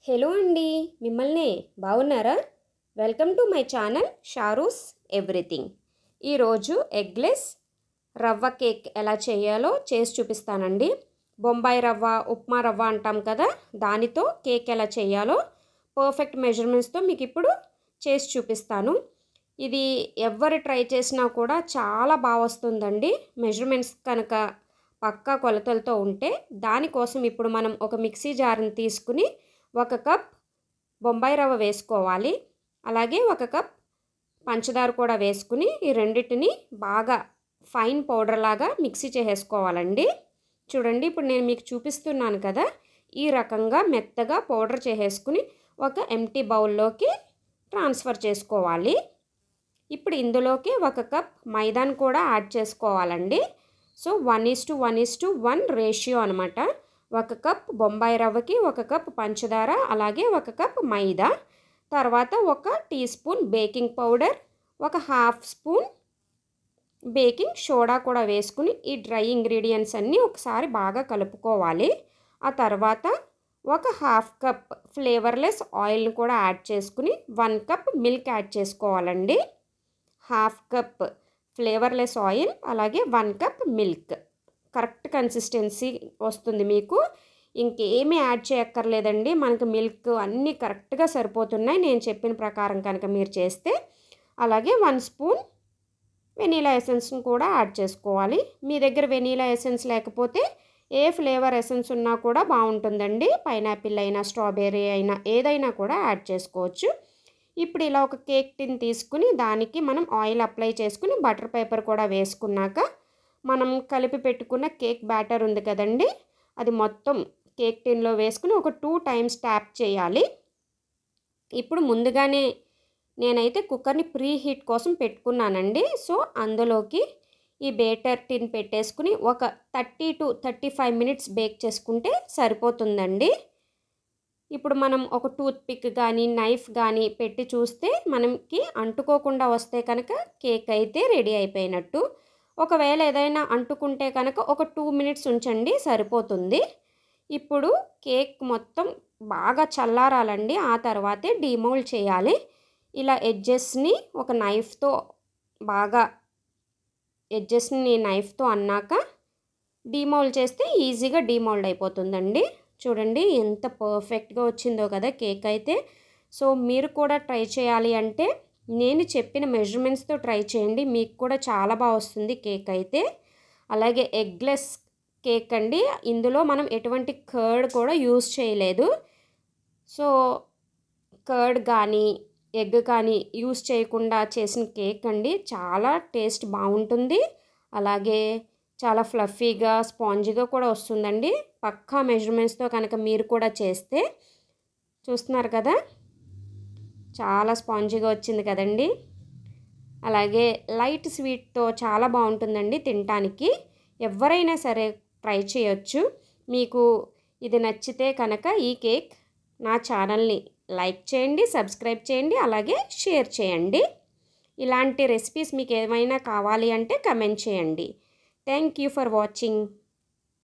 Hello అండి, మిమ్మల్ని బాగున్నారా? Welcome to my channel Sharu's everything. ఈరోజు ఎగ్లెస్ రవ్వ కేక్ ఎలా చేయాలో చేసి చూపిస్తానండి. బొంబాయి రవ్వ, ఉప్మా రవ్వ అంటాం కదా, దానితో కేక్ ఎలా చేయాలో పర్ఫెక్ట్ మెజర్మెంట్స్తో మీకు ఇప్పుడు చేసి చూపిస్తాను. ఇది ఎవరు ట్రై చేసినా కూడా చాలా బాగా వస్తుందండి. మెజర్మెంట్స్ కనుక పక్కా కొలతలతో ఉంటే. దానికోసం ఇప్పుడు మనం ఒక మిక్సీ జార్ని తీసుకుని 1 కప్ బొంబాయి రవ్వ వేసుకోవాలి. అలాగే 1 కప్ పంచదార కూడా వేసుకుని ఈ రెండింటిని బాగా ఫైన్ పౌడర్ లాగా మిక్సీ చేసేసుకోవాలండి. చూడండి, ఇప్పుడు నేను మీకు చూపిస్తున్నాను కదా, ఈ రకంగా మెత్తగా పౌడర్ చేసేసుకుని ఒక ఎంటీ బౌల్లోకి ట్రాన్స్ఫర్ చేసుకోవాలి. ఇప్పుడు ఇందులోకి 1 కప్ మైదాను కూడా యాడ్ చేసుకోవాలండి. సో 1:1:1 రేషియో అనమాట. 1 కప్ బొంబాయి రవ్వకి 1 కప్ పంచదార, అలాగే 1 కప్ మైదా. తర్వాత 1 teaspoon baking powder, 1/2 spoon baking soda కూడా వేసుకుని ఈ డ్రై ఇంగ్రీడియంట్స్ అన్నీ ఒకసారి బాగా కలుపుకోవాలి. ఆ తర్వాత 1/2 కప్ ఫ్లేవర్లెస్ ఆయిల్ని కూడా యాడ్ చేసుకుని 1 కప్ మిల్క్ యాడ్ చేసుకోవాలండి. 1/2 కప్ ఫ్లేవర్లెస్ ఆయిల్, అలాగే 1 కప్ మిల్క్. కరెక్ట్ కన్సిస్టెన్సీ వస్తుంది మీకు. ఇంకేమీ యాడ్ చేయక్కర్లేదండి. మనకు మిల్క్ అన్నీ కరెక్ట్గా సరిపోతున్నాయి నేను చెప్పిన ప్రకారం కనుక మీరు చేస్తే. అలాగే 1 స్పూన్ వెనీలా ఎసెన్స్ని కూడా యాడ్ చేసుకోవాలి. మీ దగ్గర వెనీలా ఎసెన్స్ లేకపోతే ఏ ఫ్లేవర్ ఎసెన్స్ ఉన్నా కూడా బాగుంటుందండి. పైనాపిల్ అయినా, స్ట్రాబెర్రీ అయినా, ఏదైనా కూడా యాడ్ చేసుకోవచ్చు. ఇప్పుడు ఇలా ఒక కేక్ టిన్ తీసుకుని దానికి మనం ఆయిల్ అప్లై చేసుకుని బటర్ పేపర్ కూడా వేసుకున్నాక మనం కలిపి పెట్టుకున్న కేక్ బ్యాటర్ ఉంది కదండి, అది మొత్తం కేక్ టిన్లో వేసుకుని ఒక 2 టైమ్స్ ట్యాప్ చేయాలి. ఇప్పుడు ముందుగానే నేనైతే కుక్కర్ని ప్రీ హీట్ కోసం పెట్టుకున్నానండి. సో అందులోకి ఈ బేటర్ టిన్ పెట్టేసుకుని ఒక 30 to 35 మినిట్స్ బేక్ చేసుకుంటే సరిపోతుందండి. ఇప్పుడు మనం ఒక టూత్ పిక్ కానీ, నైఫ్ కానీ పెట్టి చూస్తే మనకి అంటుకోకుండా వస్తే కనుక కేక్ అయితే రెడీ అయిపోయినట్టు. ఒకవేళ ఏదైనా అంటుకుంటే కనుక ఒక 2 మినిట్స్ ఉంచండి, సరిపోతుంది. ఇప్పుడు కేక్ మొత్తం బాగా చల్లారాలండి. ఆ తర్వాతే డీమౌల్డ్ చేయాలి. ఇలా ఎడ్జెస్ని ఒక నైఫ్తో బాగా నైఫ్తో అన్నాక డీమౌల్డ్ చేస్తే ఈజీగా డీమౌల్డ్ అయిపోతుందండి. చూడండి ఎంత పర్ఫెక్ట్గా వచ్చిందో కదా కేక్ అయితే. సో మీరు కూడా ట్రై చేయాలి అంటే నేను చెప్పిన మెజర్మెంట్స్తో ట్రై చేయండి, మీకు కూడా చాలా బాగా వస్తుంది కేక్ అయితే. అలాగే ఎగ్లెస్ కేక్ అండి, ఇందులో మనం ఎటువంటి కర్డ్ కూడా యూజ్ చేయలేదు. సో కర్డ్ కానీ ఎగ్ కానీ యూజ్ చేయకుండా చేసిన కేక్ అండి. చాలా టేస్ట్ బాగుంటుంది. అలాగే చాలా ఫ్లఫీగా, స్పాంజీగా కూడా వస్తుందండి. పక్కా మెజర్మెంట్స్తో కనుక మీరు కూడా చేస్తే. చూస్తున్నారు కదా, చాలా స్పాంజీగా వచ్చింది కదండి. అలాగే లైట్ స్వీట్తో చాలా బాగుంటుందండి తినటానికి. ఎవరైనా సరే ట్రై చేయొచ్చు. మీకు ఇది నచ్చితే కనుక ఈ కేక్ నా ఛానల్ని లైక్ చేయండి, సబ్స్క్రైబ్ చేయండి, అలాగే షేర్ చేయండి. ఇలాంటి రెసిపీస్ మీకు ఏమైనా కావాలి అంటే కమెంట్ చేయండి. Thank you for watching.